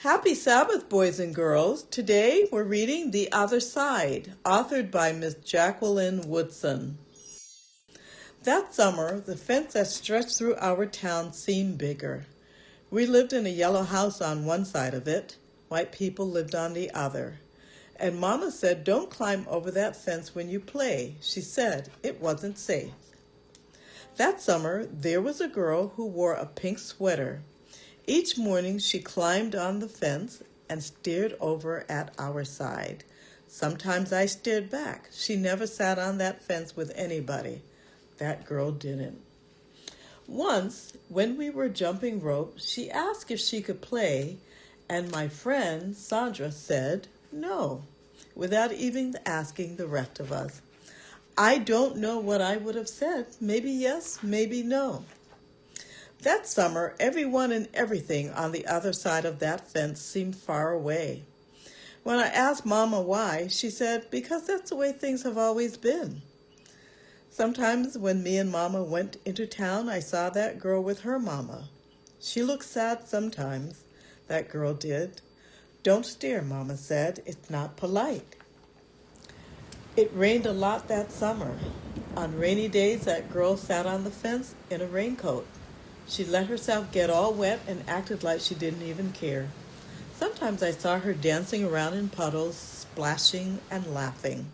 Happy Sabbath, boys and girls. Today we're reading The Other Side, authored by Miss Jacqueline Woodson. That summer, the fence that stretched through our town seemed bigger. We lived in a yellow house on one side of it. White people lived on the other. And Mama said, "Don't climb over that fence when you play." She said it wasn't safe. That summer, there was a girl who wore a pink sweater. Each morning she climbed on the fence and stared over at our side. Sometimes I stared back. She never sat on that fence with anybody. That girl didn't. Once, when we were jumping rope, she asked if she could play, and my friend Sandra said no, without even asking the rest of us. I don't know what I would have said. Maybe yes, maybe no. That summer, everyone and everything on the other side of that fence seemed far away. When I asked Mama why, she said, because that's the way things have always been. Sometimes when me and Mama went into town, I saw that girl with her Mama. She looked sad sometimes, that girl did. Don't stare, Mama said. It's not polite. It rained a lot that summer. On rainy days, that girl sat on the fence in a raincoat. She let herself get all wet and acted like she didn't even care. Sometimes I saw her dancing around in puddles, splashing and laughing.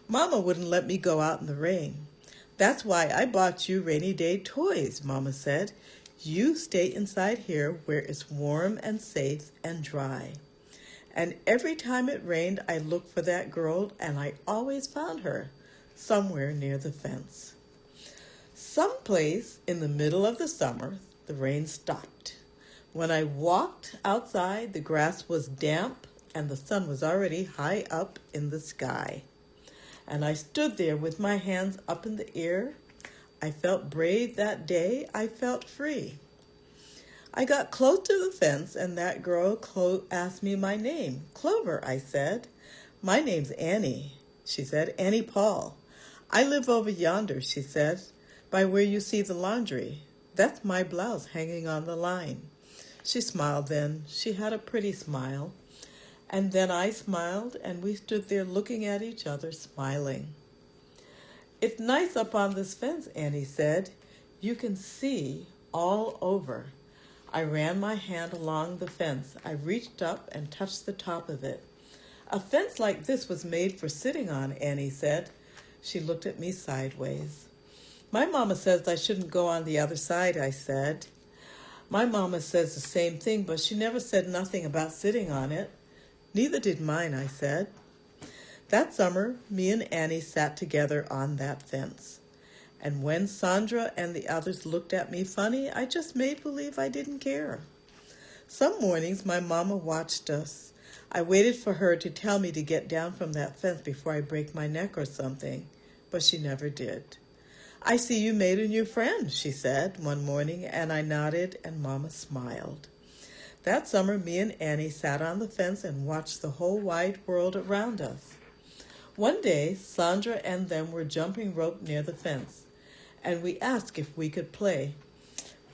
Mama wouldn't let me go out in the rain. That's why I bought you rainy day toys, Mama said. You stay inside here where it's warm and safe and dry. And every time it rained, I looked for that girl, and I always found her somewhere near the fence. Someplace in the middle of the summer, the rain stopped. When I walked outside, the grass was damp and the sun was already high up in the sky. And I stood there with my hands up in the air. I felt brave that day. I felt free. I got close to the fence and that girl asked me my name. Clover, I said. My name's Annie, she said. Annie Paul. I live over yonder, she said. By where you see the laundry. That's my blouse hanging on the line. She smiled then. She had a pretty smile. And then I smiled, and we stood there looking at each other, smiling. It's nice up on this fence, Annie said. You can see all over. I ran my hand along the fence. I reached up and touched the top of it. A fence like this was made for sitting on, Annie said. She looked at me sideways. My mama says I shouldn't go on the other side, I said. My mama says the same thing, but she never said nothing about sitting on it. Neither did mine, I said. That summer, me and Annie sat together on that fence. And when Sandra and the others looked at me funny, I just made believe I didn't care. Some mornings, my mama watched us. I waited for her to tell me to get down from that fence before I break my neck or something, but she never did. I see you made a new friend, she said one morning, and I nodded and Mama smiled. That summer, me and Annie sat on the fence and watched the whole wide world around us. One day, Sandra and them were jumping rope near the fence, and we asked if we could play.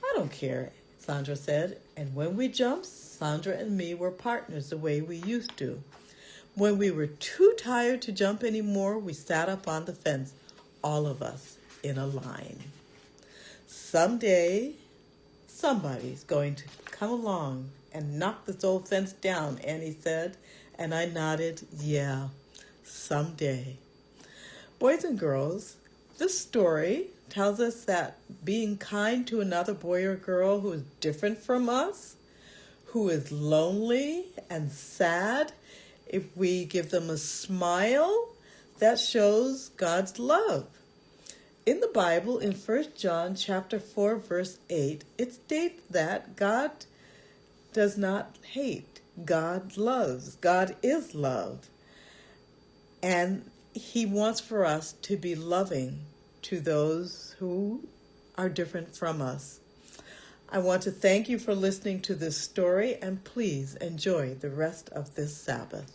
I don't care, Sandra said, and when we jumped, Sandra and me were partners the way we used to. When we were too tired to jump anymore, we sat up on the fence, all of us, in a line. Someday, somebody's going to come along and knock this old fence down, Annie said, and I nodded, yeah, someday. Boys and girls, this story tells us that being kind to another boy or girl who is different from us, who is lonely and sad, if we give them a smile, that shows God's love. In the Bible, in 1 John chapter 4, verse 8, it states that God does not hate. God loves. God is love. And he wants for us to be loving to those who are different from us. I want to thank you for listening to this story, and please enjoy the rest of this Sabbath.